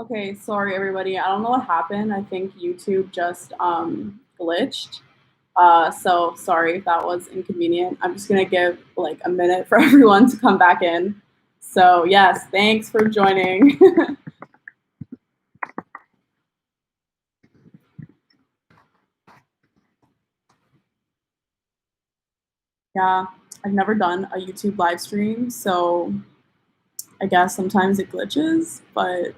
Okay, sorry everybody. I don't know what happened. I think YouTube just glitched. So sorry if that was inconvenient. I'm just gonna give like a minute for everyone to come back in. So yes, thanks for joining. Yeah, I've never done a YouTube live stream, so I guess sometimes it glitches, but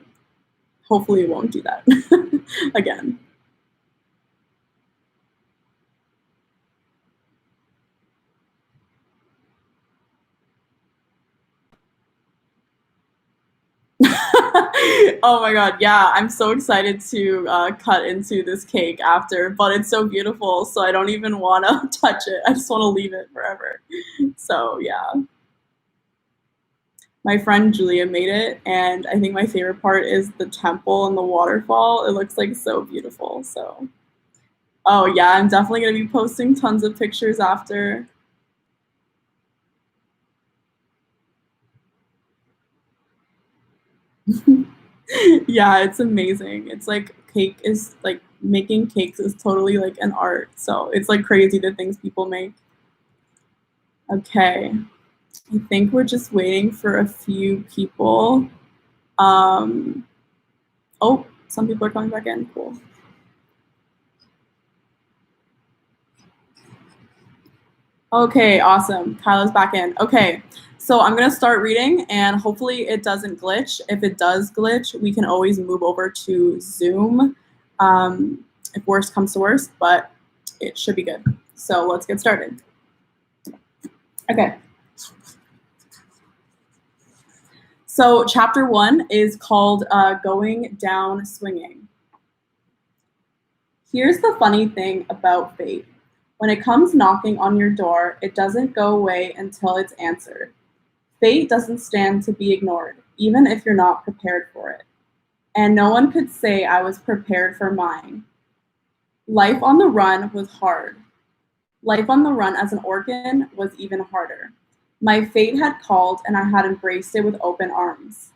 hopefully it won't do that again. Oh my god, yeah, I'm so excited to cut into this cake after, but it's so beautiful, so I don't even want to touch it. I just want to leave it forever. So yeah, my friend Julia made it, and I think my favorite part is the temple and the waterfall. It looks like so beautiful. So, oh yeah, I'm definitely gonna be posting tons of pictures after. Yeah, it's amazing. It's like cake is like making cakes is totally like an art. So it's like crazy the things people make. Okay, I think we're just waiting for a few people. Um, oh, some people are coming back in. Cool. Okay, awesome. Kyla's back in. Okay, so I'm gonna start reading and hopefully it doesn't glitch. If it does glitch, we can always move over to Zoom if worst comes to worst, but it should be good. So let's get started. Okay. So chapter 1 is called Going Down Swinging. Here's the funny thing about fate. When it comes knocking on your door, it doesn't go away until it's answered. Fate doesn't stand to be ignored, even if you're not prepared for it. And no one could say I was prepared for mine. Life on the run was hard. Life on the run as an orphan was even harder. My fate had called and I had embraced it with open arms.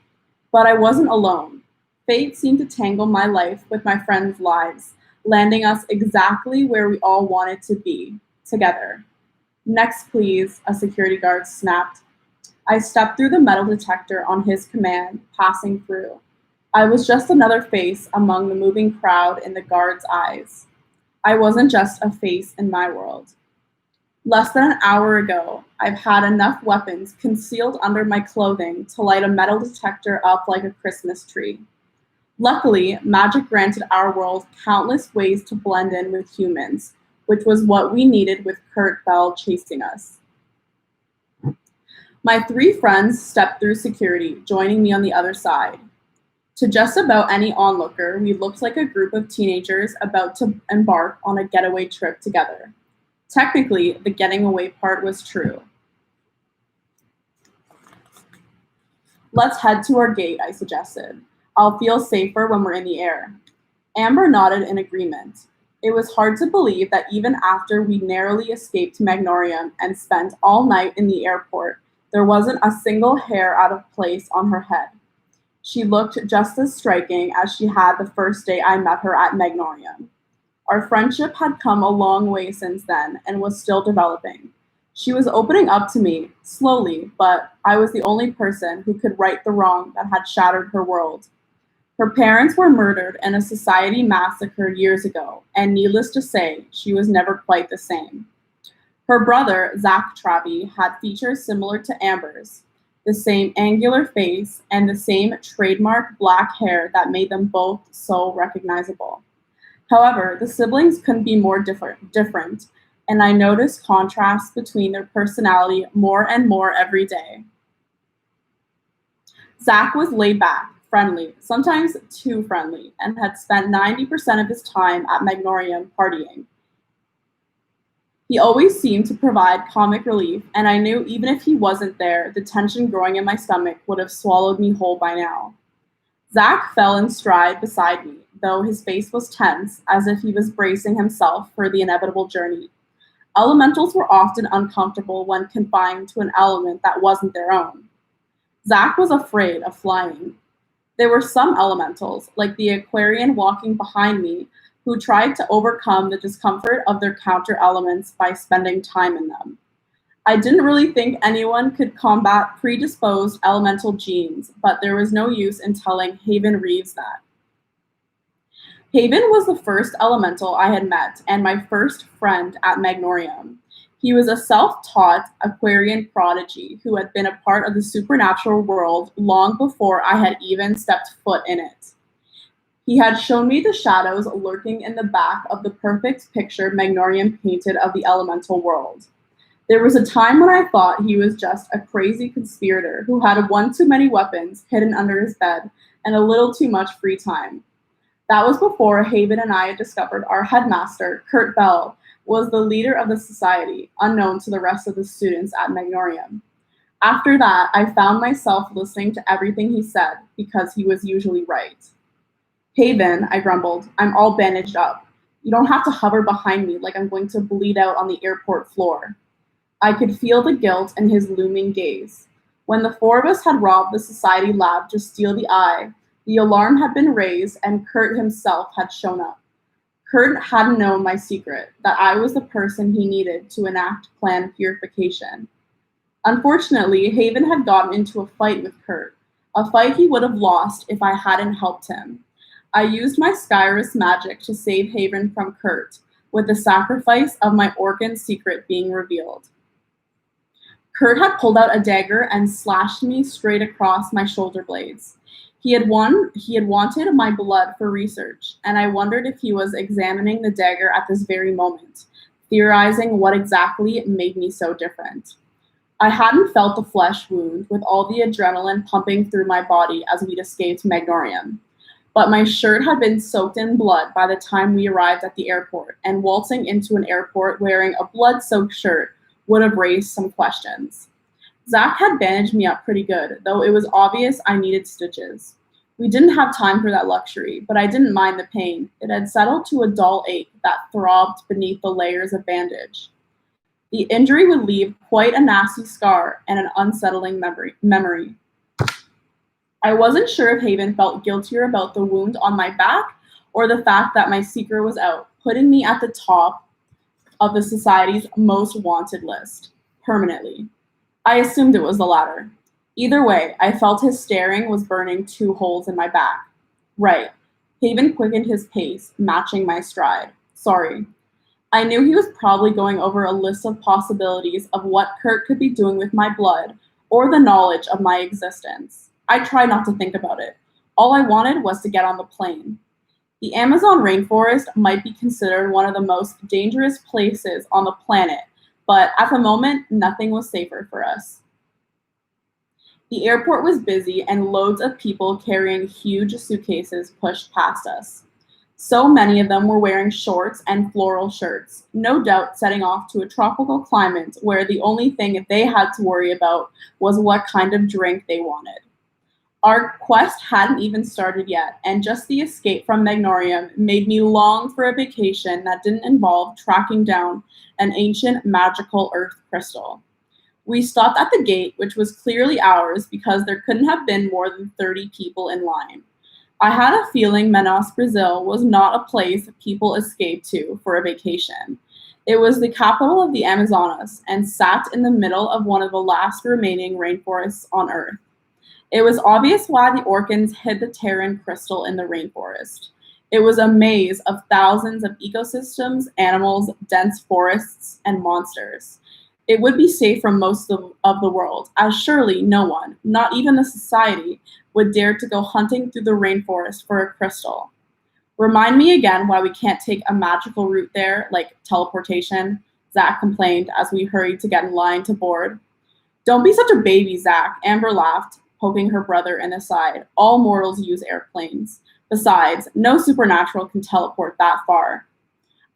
But I wasn't alone. Fate seemed to tangle my life with my friends' lives, landing us exactly where we all wanted to be, together. Next, please, a security guard snapped. I stepped through the metal detector on his command, passing through. I was just another face among the moving crowd in the guard's eyes. I wasn't just a face in my world. Less than an hour ago, I've had enough weapons concealed under my clothing to light a metal detector up like a Christmas tree. Luckily, magic granted our world countless ways to blend in with humans, which was what we needed with Kurt Bell chasing us. My three friends stepped through security, joining me on the other side. To just about any onlooker, we looked like a group of teenagers about to embark on a getaway trip together. Technically, the getting away part was true. Let's head to our gate, I suggested. I'll feel safer when we're in the air. Amber nodded in agreement. It was hard to believe that even after we narrowly escaped Magnorium and spent all night in the airport, there wasn't a single hair out of place on her head. She looked just as striking as she had the first day I met her at Magnorium. Our friendship had come a long way since then and was still developing. She was opening up to me, slowly, but I was the only person who could right the wrong that had shattered her world. Her parents were murdered in a society massacre years ago, and needless to say, she was never quite the same. Her brother, Zach Travi, had features similar to Amber's, the same angular face and the same trademark black hair that made them both so recognizable. However, the siblings couldn't be more different, and I noticed contrasts between their personality more and more every day. Zach was laid back, friendly, sometimes too friendly, and had spent 90% of his time at Magnorium partying. He always seemed to provide comic relief, and I knew even if he wasn't there, the tension growing in my stomach would have swallowed me whole by now. Zach fell in stride beside me, though his face was tense, as if he was bracing himself for the inevitable journey. Elementals were often uncomfortable when confined to an element that wasn't their own. Zach was afraid of flying. There were some elementals, like the Aquarian walking behind me, who tried to overcome the discomfort of their counter elements by spending time in them. I didn't really think anyone could combat predisposed elemental genes, but there was no use in telling Haven Reeves that. Haven was the first elemental I had met and my first friend at Magnorium. He was a self taught Aquarian prodigy who had been a part of the supernatural world long before I had even stepped foot in it. He had shown me the shadows lurking in the back of the perfect picture Magnorium painted of the elemental world. There was a time when I thought he was just a crazy conspirator who had one too many weapons hidden under his bed and a little too much free time. That was before Haven and I had discovered our headmaster, Kurt Bell, was the leader of the society, unknown to the rest of the students at Magnorium. After that, I found myself listening to everything he said because he was usually right. Haven, I grumbled, I'm all bandaged up. You don't have to hover behind me like I'm going to bleed out on the airport floor. I could feel the guilt in his looming gaze. When the four of us had robbed the society lab to steal the eye, the alarm had been raised and Kurt himself had shown up. Kurt hadn't known my secret, that I was the person he needed to enact Plan Purification. Unfortunately, Haven had gotten into a fight with Kurt, a fight he would have lost if I hadn't helped him. I used my Skyrus magic to save Haven from Kurt, with the sacrifice of my organ secret being revealed. Kurt had pulled out a dagger and slashed me straight across my shoulder blades. He had wanted my blood for research, and I wondered if he was examining the dagger at this very moment, theorizing what exactly made me so different. I hadn't felt the flesh wound with all the adrenaline pumping through my body as we'd escaped Magnorium. But my shirt had been soaked in blood by the time we arrived at the airport, and waltzing into an airport wearing a blood-soaked shirt would have raised some questions. Zach had bandaged me up pretty good, though it was obvious I needed stitches. We didn't have time for that luxury, but I didn't mind the pain. It had settled to a dull ache that throbbed beneath the layers of bandage. The injury would leave quite a nasty scar and an unsettling memory. I wasn't sure if Haven felt guiltier about the wound on my back or the fact that my secret was out, putting me at the top of the society's most wanted list, permanently. I assumed it was the latter. Either way, I felt his staring was burning 2 holes in my back. Right. Haven quickened his pace, matching my stride. Sorry. I knew he was probably going over a list of possibilities of what Kurt could be doing with my blood, or the knowledge of my existence. I tried not to think about it. All I wanted was to get on the plane. The Amazon rainforest might be considered one of the most dangerous places on the planet, but at the moment, nothing was safer for us. The airport was busy and loads of people carrying huge suitcases pushed past us. So many of them were wearing shorts and floral shirts, no doubt setting off to a tropical climate where the only thing they had to worry about was what kind of drink they wanted. Our quest hadn't even started yet, and just the escape from Magnorium made me long for a vacation that didn't involve tracking down an ancient magical earth crystal. We stopped at the gate, which was clearly ours because there couldn't have been more than 30 people in line. I had a feeling Manaus, Brazil was not a place people escaped to for a vacation. It was the capital of the Amazonas and sat in the middle of one of the last remaining rainforests on Earth. It was obvious why the Orcans hid the Terran crystal in the rainforest. It was a maze of thousands of ecosystems, animals, dense forests, and monsters. It would be safe from most of the world, as surely no one, not even the society, would dare to go hunting through the rainforest for a crystal. Remind me again why we can't take a magical route there, like teleportation, Zach complained as we hurried to get in line to board. Don't be such a baby, Zach, Amber laughed, poking her brother in the side. All mortals use airplanes. Besides, no supernatural can teleport that far.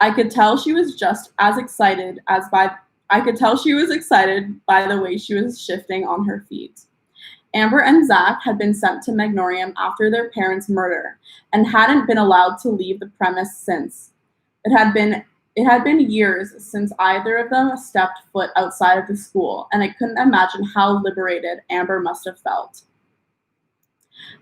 I could tell she was excited by the way she was shifting on her feet. Amber and Zach had been sent to Magnorium after their parents' murder and hadn't been allowed to leave the premise since. It had been years since either of them stepped foot outside of the school, and I couldn't imagine how liberated Amber must have felt.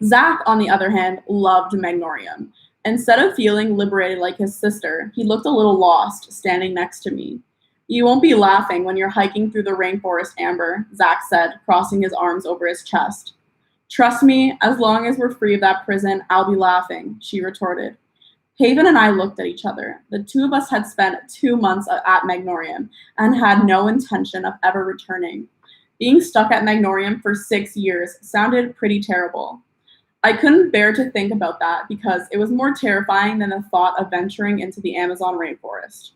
Zach, on the other hand, loved Magnorium. Instead of feeling liberated like his sister, he looked a little lost standing next to me. You won't be laughing when you're hiking through the rainforest, Amber, Zach said, crossing his arms over his chest. Trust me, as long as we're free of that prison, I'll be laughing, she retorted. Haven and I looked at each other. The two of us had spent 2 months at Magnorium and had no intention of ever returning. Being stuck at Magnorium for 6 years sounded pretty terrible. I couldn't bear to think about that because it was more terrifying than the thought of venturing into the Amazon rainforest.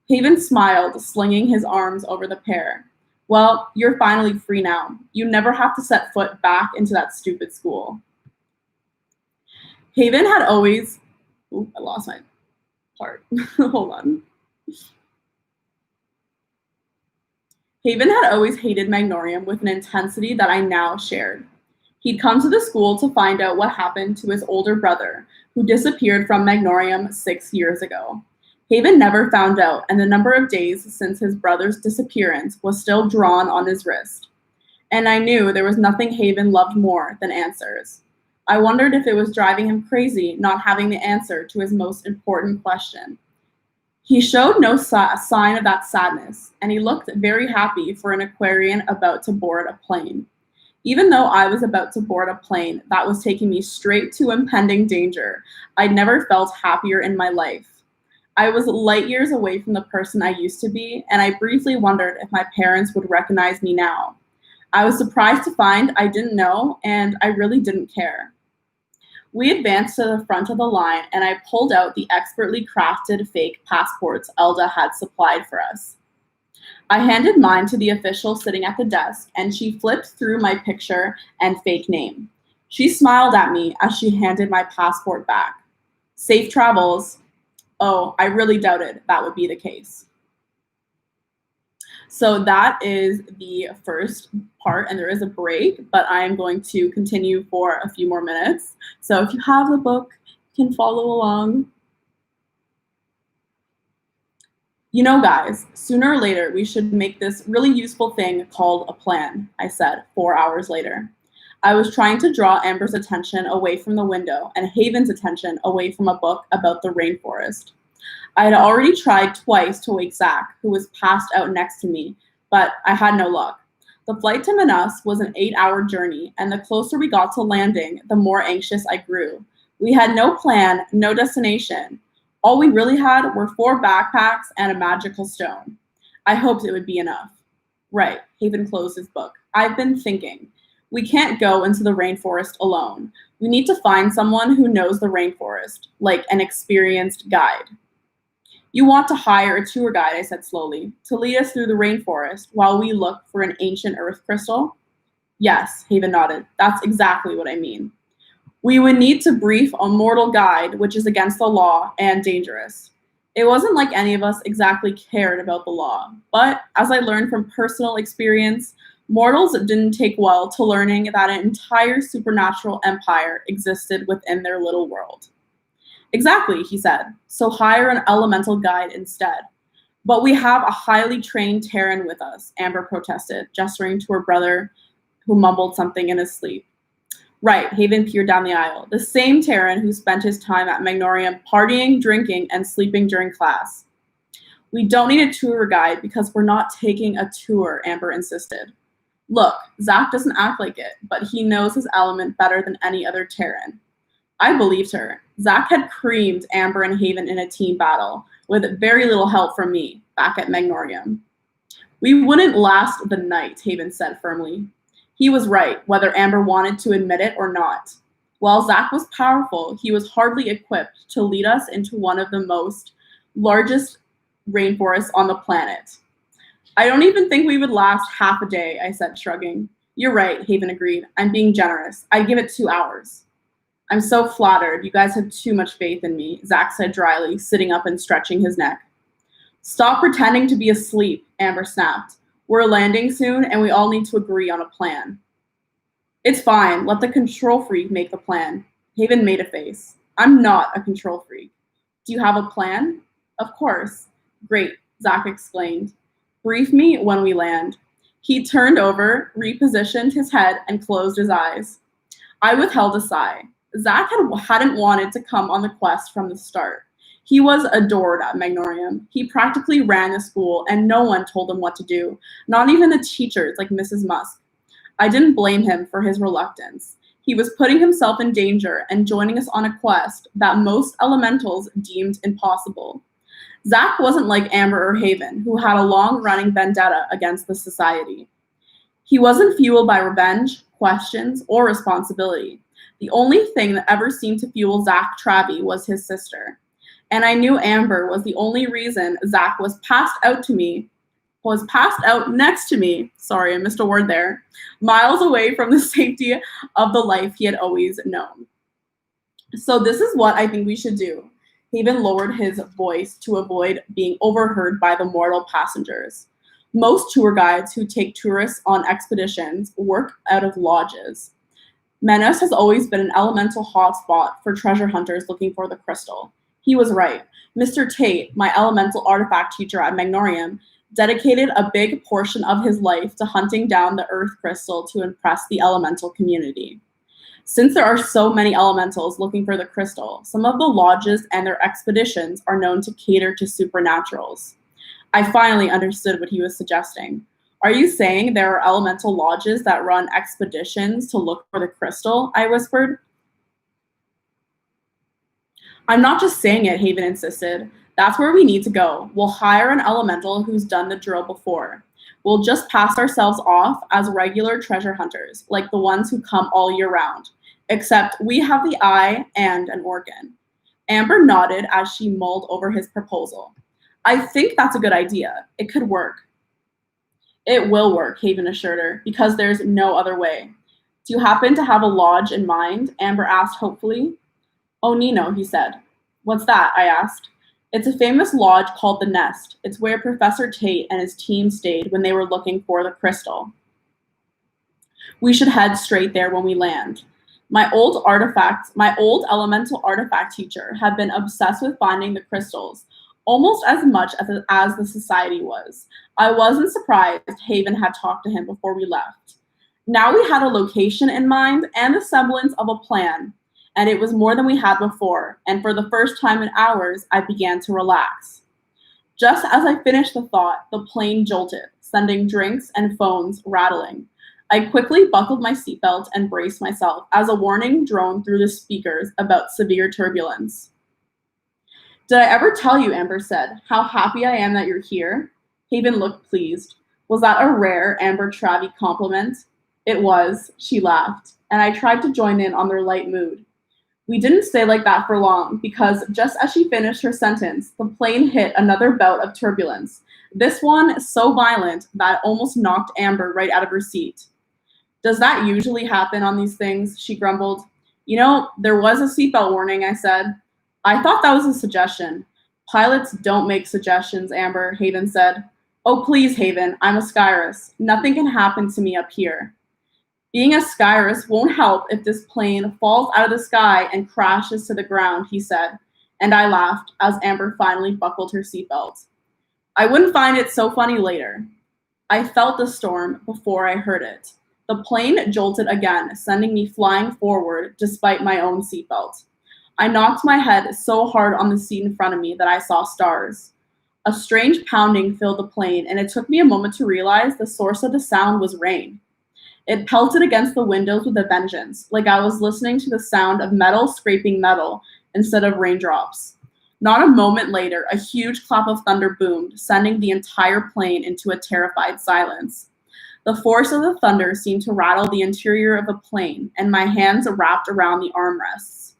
Haven smiled, slinging his arms over the pair. Well, you're finally free now. You never have to set foot back into that stupid school. Haven had always. Ooh, I lost my part. Hold on. Haven had always hated Magnorium with an intensity that I now shared. He'd come to the school to find out what happened to his older brother, who disappeared from Magnorium 6 years ago. Haven never found out, and the number of days since his brother's disappearance was still drawn on his wrist. And I knew there was nothing Haven loved more than answers. I wondered if it was driving him crazy not having the answer to his most important question. He showed no sign of that sadness, and he looked very happy for an Aquarian about to board a plane. Even though I was about to board a plane that was taking me straight to impending danger, I'd never felt happier in my life. I was light years away from the person I used to be, and I briefly wondered if my parents would recognize me now. I was surprised to find I didn't know, and I really didn't care. We advanced to the front of the line, and I pulled out the expertly crafted fake passports Elda had supplied for us. I handed mine to the official sitting at the desk, and she flipped through my picture and fake name. She smiled at me as she handed my passport back. Safe travels. Oh, I really doubted that would be the case. So that is the first part, and there is a break, but I am going to continue for a few more minutes. So if you have the book, you can follow along. You know, guys, sooner or later, we should make this really useful thing called a plan, I said 4 hours later. I was trying to draw Amber's attention away from the window and Haven's attention away from a book about the rainforest. I had already tried twice to wake Zach, who was passed out next to me, but I had no luck. The flight to Manaus was an 8-hour journey, and the closer we got to landing, the more anxious I grew. We had no plan, no destination. All we really had were 4 backpacks and a magical stone. I hoped it would be enough. Right, Haven closed his book. I've been thinking. We can't go into the rainforest alone. We need to find someone who knows the rainforest, like an experienced guide. You want to hire a tour guide, I said slowly, to lead us through the rainforest while we look for an ancient earth crystal? Yes, Haven nodded. That's exactly what I mean. We would need to brief a mortal guide, which is against the law and dangerous. It wasn't like any of us exactly cared about the law, but as I learned from personal experience, mortals didn't take well to learning that an entire supernatural empire existed within their little world. Exactly, he said. So hire an elemental guide instead. But we have a highly trained Terran with us, Amber protested, gesturing to her brother who mumbled something in his sleep. Right, Haven peered down the aisle. The same Terran who spent his time at Magnorium partying, drinking, and sleeping during class. We don't need a tour guide because we're not taking a tour, Amber insisted. Look, Zach doesn't act like it, but he knows his element better than any other Terran. I believed her. Zach had creamed Amber and Haven in a team battle, with very little help from me, back at Magnorium. We wouldn't last the night, Haven said firmly. He was right, whether Amber wanted to admit it or not. While Zach was powerful, he was hardly equipped to lead us into one of the largest rainforests on the planet. I don't even think we would last half a day, I said, shrugging. You're right, Haven agreed. I'm being generous. I'd give it 2 hours. I'm so flattered. You guys have too much faith in me, Zach said dryly, sitting up and stretching his neck. Stop pretending to be asleep, Amber snapped. We're landing soon, and we all need to agree on a plan. It's fine. Let the control freak make the plan. Haven made a face. I'm not a control freak. Do you have a plan? Of course. Great, Zach exclaimed. Brief me when we land. He turned over, repositioned his head, and closed his eyes. I withheld a sigh. Zach hadn't wanted to come on the quest from the start. He was adored at Magnorium. He practically ran the school, and no one told him what to do, not even the teachers like Mrs. Musk. I didn't blame him for his reluctance. He was putting himself in danger and joining us on a quest that most elementals deemed impossible. Zach wasn't like Amber or Haven, who had a long-running vendetta against the society. He wasn't fueled by revenge, questions, or responsibility. The only thing that ever seemed to fuel Zach Travie was his sister. And I knew Amber was the only reason Zach was passed out next to me, sorry, I missed a word there, miles away from the safety of the life he had always known. So this is what I think we should do. He even lowered his voice to avoid being overheard by the mortal passengers. Most tour guides who take tourists on expeditions work out of lodges. Menos has always been an elemental hotspot for treasure hunters looking for the crystal. He was right. Mr. Tate, my elemental artifact teacher at Magnorium, dedicated a big portion of his life to hunting down the earth crystal to impress the elemental community. Since there are so many elementals looking for the crystal, some of the lodges and their expeditions are known to cater to supernaturals. I finally understood what he was suggesting. Are you saying there are elemental lodges that run expeditions to look for the crystal? I whispered. I'm not just saying it, Haven insisted. That's where we need to go. We'll hire an elemental who's done the drill before. We'll just pass ourselves off as regular treasure hunters, like the ones who come all year round. Except we have the eye and an organ. Amber nodded as she mulled over his proposal. I think that's a good idea. It could work. It will work, Haven assured her, because there's no other way. Do you happen to have a lodge in mind? Amber asked hopefully. Oh, Nino, he said. What's that? I asked. It's a famous lodge called the Nest. It's where Professor Tate and his team stayed when they were looking for the crystal. We should head straight there when we land. My old elemental artifact teacher had been obsessed with finding the crystals, almost as much as the society was. I wasn't surprised Haven had talked to him before we left. Now we had a location in mind and the semblance of a plan, and it was more than we had before, and for the first time in hours, I began to relax. Just as I finished the thought, the plane jolted, sending drinks and phones rattling. I quickly buckled my seatbelt and braced myself as a warning droned through the speakers about severe turbulence. Did I ever tell you, Amber said, how happy I am that you're here? Haven looked pleased. Was that a rare Amber Travie compliment? It was, she laughed, and I tried to join in on their light mood. We didn't stay like that for long, because just as she finished her sentence, the plane hit another bout of turbulence, this one so violent that it almost knocked Amber right out of her seat. Does that usually happen on these things? She grumbled. You know, there was a seatbelt warning, I said. I thought that was a suggestion. Pilots don't make suggestions, Amber, Haven said. Oh, please, Haven, I'm a Skyrus. Nothing can happen to me up here. Being a Skyrus won't help if this plane falls out of the sky and crashes to the ground, he said, and I laughed as Amber finally buckled her seatbelt. I wouldn't find it so funny later. I felt the storm before I heard it. The plane jolted again, sending me flying forward despite my own seatbelt. I knocked my head so hard on the seat in front of me that I saw stars. A strange pounding filled the plane, and it took me a moment to realize the source of the sound was rain. It pelted against the windows with a vengeance, like I was listening to the sound of metal scraping metal instead of raindrops. Not a moment later, a huge clap of thunder boomed, sending the entire plane into a terrified silence. The force of the thunder seemed to rattle the interior of the plane, and my hands wrapped around the armrests.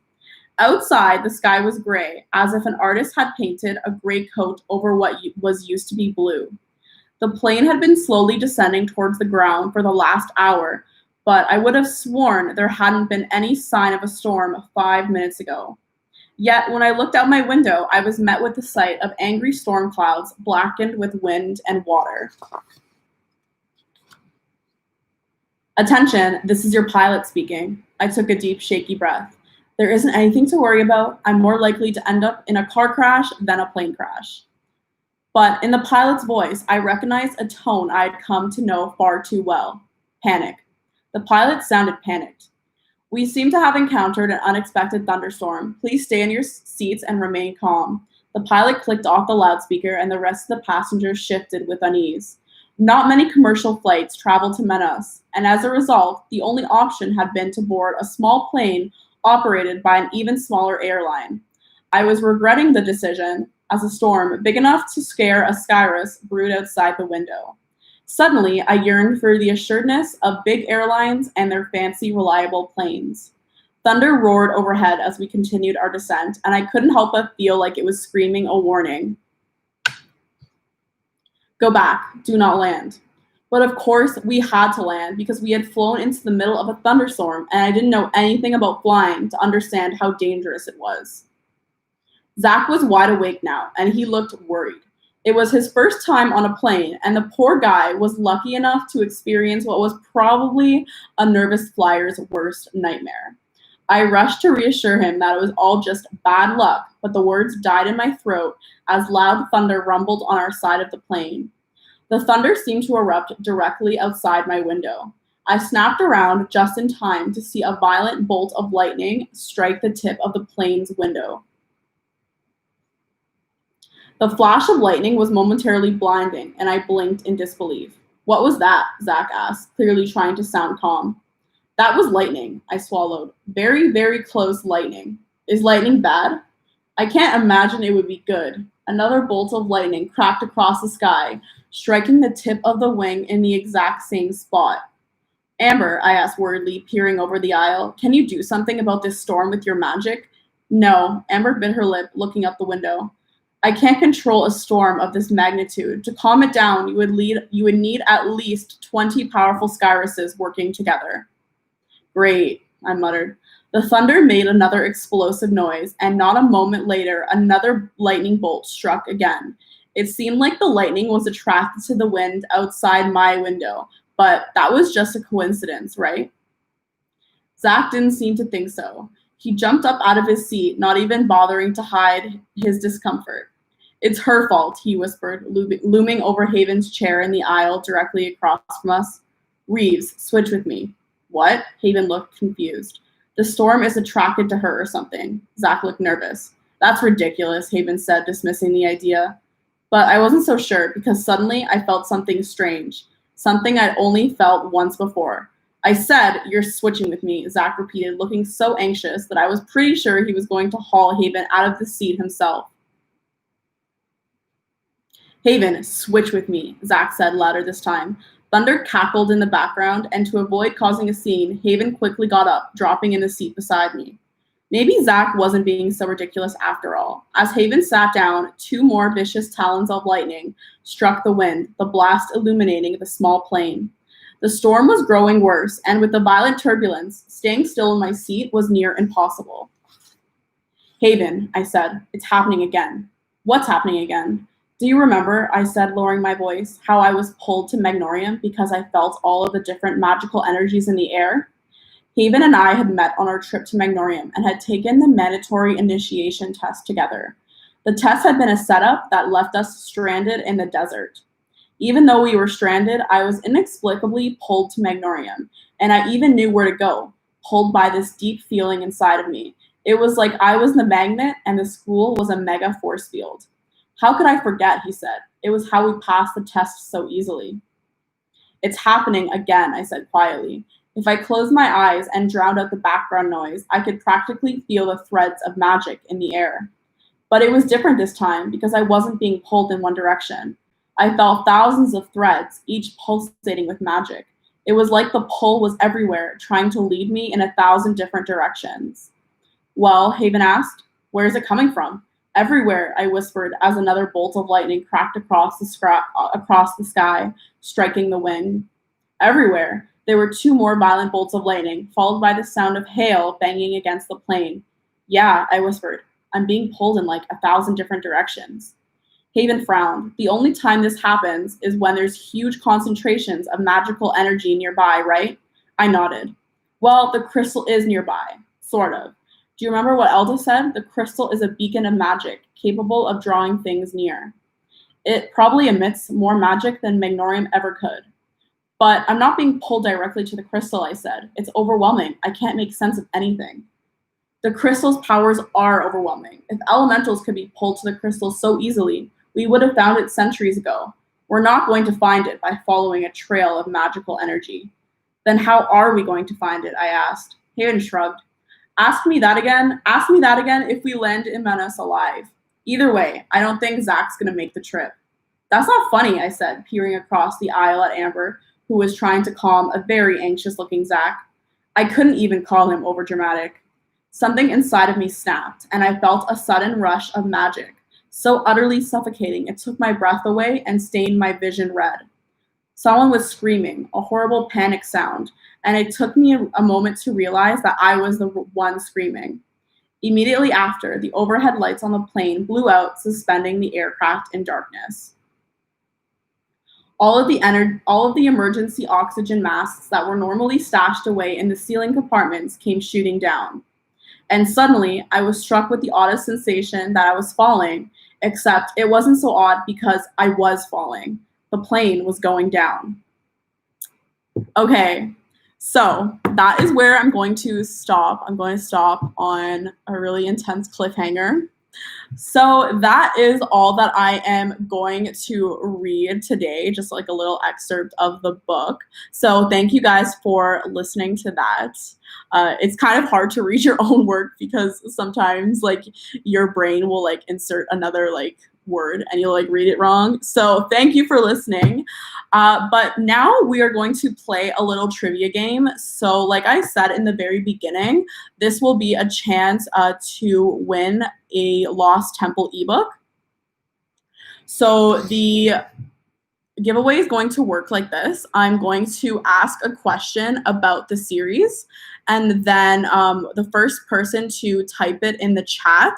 Outside, the sky was gray, as if an artist had painted a gray coat over what was used to be blue. The plane had been slowly descending towards the ground for the last hour, but I would have sworn there hadn't been any sign of a storm 5 minutes ago. Yet, when I looked out my window, I was met with the sight of angry storm clouds blackened with wind and water. Attention, this is your pilot speaking. I took a deep, shaky breath. There isn't anything to worry about. I'm more likely to end up in a car crash than a plane crash. But in the pilot's voice, I recognized a tone I had come to know far too well. Panic. The pilot sounded panicked. We seem to have encountered an unexpected thunderstorm. Please stay in your seats and remain calm. The pilot clicked off the loudspeaker, and the rest of the passengers shifted with unease. Not many commercial flights travel to Manaus, and as a result, the only option had been to board a small plane operated by an even smaller airline. I was regretting the decision, as a storm big enough to scare a skyrus brewed outside the window. Suddenly, I yearned for the assuredness of big airlines and their fancy, reliable planes. Thunder roared overhead as we continued our descent, and I couldn't help but feel like it was screaming a warning. Go back, do not land. But of course, we had to land because we had flown into the middle of a thunderstorm, and I didn't know anything about flying to understand how dangerous it was. Zach was wide awake now, and he looked worried. It was his first time on a plane, and the poor guy was lucky enough to experience what was probably a nervous flyer's worst nightmare. I rushed to reassure him that it was all just bad luck, but the words died in my throat as loud thunder rumbled on our side of the plane. The thunder seemed to erupt directly outside my window. I snapped around just in time to see a violent bolt of lightning strike the tip of the plane's window. The flash of lightning was momentarily blinding, and I blinked in disbelief. What was that? Zach asked, clearly trying to sound calm. That was lightning, I swallowed. Very, very close lightning. Is lightning bad? I can't imagine it would be good. Another bolt of lightning cracked across the sky, striking the tip of the wing in the exact same spot. Amber, I asked worriedly, peering over the aisle, can you do something about this storm with your magic? No, Amber bit her lip, looking up the window. I can't control a storm of this magnitude. To calm it down, you would need at least 20 powerful skyruses working together. Great, I muttered. The thunder made another explosive noise, and not a moment later, another lightning bolt struck again. It seemed like the lightning was attracted to the wind outside my window, but that was just a coincidence, right? Zach didn't seem to think so. He jumped up out of his seat, not even bothering to hide his discomfort. It's her fault, he whispered, looming over Haven's chair in the aisle directly across from us. Reeves, switch with me. What? Haven looked confused. The storm is attracted to her or something. Zach looked nervous. That's ridiculous, Haven said, dismissing the idea. But I wasn't so sure because suddenly I felt something strange, something I'd only felt once before. I said, you're switching with me, Zach repeated, looking so anxious that I was pretty sure he was going to haul Haven out of the seat himself. Haven, switch with me, Zach said louder this time. Thunder cackled in the background, and to avoid causing a scene, Haven quickly got up, dropping in the seat beside me. Maybe Zach wasn't being so ridiculous after all. As Haven sat down, two more vicious talons of lightning struck the wind, the blast illuminating the small plane. The storm was growing worse, and with the violent turbulence, staying still in my seat was near impossible. Haven, I said, it's happening again. What's happening again? Do you remember, I said, lowering my voice, how I was pulled to Magnorium because I felt all of the different magical energies in the air? Haven and I had met on our trip to Magnorium and had taken the mandatory initiation test together. The test had been a setup that left us stranded in the desert. Even though we were stranded, I was inexplicably pulled to Magnorium, and I even knew where to go, pulled by this deep feeling inside of me. It was like I was the magnet and the school was a mega force field. How could I forget, he said. It was how we passed the test so easily. It's happening again, I said quietly. If I closed my eyes and drowned out the background noise, I could practically feel the threads of magic in the air. But it was different this time because I wasn't being pulled in one direction. I felt thousands of threads, each pulsating with magic. It was like the pull was everywhere, trying to lead me in 1,000 different directions. Well, Haven asked, where is it coming from? Everywhere, I whispered as another bolt of lightning cracked across the sky, striking the wing. Everywhere. There were two more violent bolts of lightning, followed by the sound of hail banging against the plane. Yeah, I whispered. I'm being pulled in like 1,000 different directions. Haven frowned. The only time this happens is when there's huge concentrations of magical energy nearby, right? I nodded. Well, the crystal is nearby. Sort of. Do you remember what Elda said? The crystal is a beacon of magic, capable of drawing things near. It probably emits more magic than Magnorium ever could. But I'm not being pulled directly to the crystal, I said. It's overwhelming. I can't make sense of anything. The crystal's powers are overwhelming. If elementals could be pulled to the crystal so easily, we would have found it centuries ago. We're not going to find it by following a trail of magical energy. Then how are we going to find it? I asked. Hayden shrugged. Ask me that again. Ask me that again if we land in Menace alive. Either way, I don't think Zach's going to make the trip. That's not funny, I said, peering across the aisle at Amber, who was trying to calm a very anxious-looking Zach. I couldn't even call him overdramatic. Something inside of me snapped, and I felt a sudden rush of magic, so utterly suffocating it took my breath away and stained my vision red. Someone was screaming, a horrible panic sound, and it took me a moment to realize that I was the one screaming. Immediately after, the overhead lights on the plane blew out, suspending the aircraft in darkness. All of the emergency oxygen masks that were normally stashed away in the ceiling compartments came shooting down. And suddenly, I was struck with the oddest sensation that I was falling, except it wasn't so odd because I was falling. The plane was going down. Okay, so that is where I'm going to stop. I'm going to stop on a really intense cliffhanger. So that is all that I am going to read today, just like a little excerpt of the book. So thank you guys for listening to that. It's kind of hard to read your own work because sometimes like your brain will like insert another like word and you'll like read it wrong. So thank you for listening. But now we are going to play a little trivia game. So like I said in the very beginning, this will be a chance to win a Lost Temple ebook. So the giveaway is going to work like this. I'm going to ask a question about the series, and then the first person to type it in the chat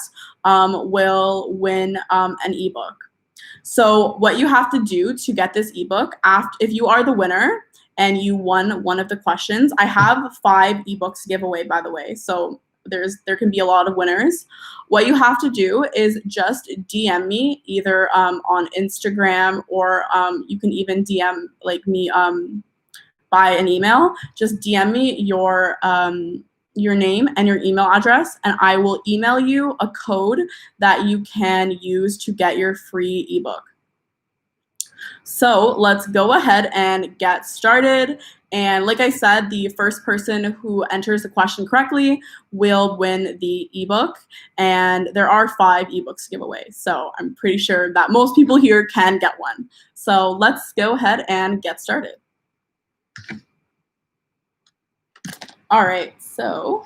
will win an ebook. So what you have to do to get this ebook, if you are the winner and you won one of the questions, I have 5 ebooks to give away, by the way. So there can be a lot of winners. What you have to do is just DM me either on Instagram or you can even DM like me by an email. Just DM me your name and your email address, and I will email you a code that you can use to get your free ebook. So let's go ahead and get started. And like I said, the first person who enters the question correctly will win the ebook. And there are 5 ebooks to give away. So I'm pretty sure that most people here can get one. So let's go ahead and get started. All right, so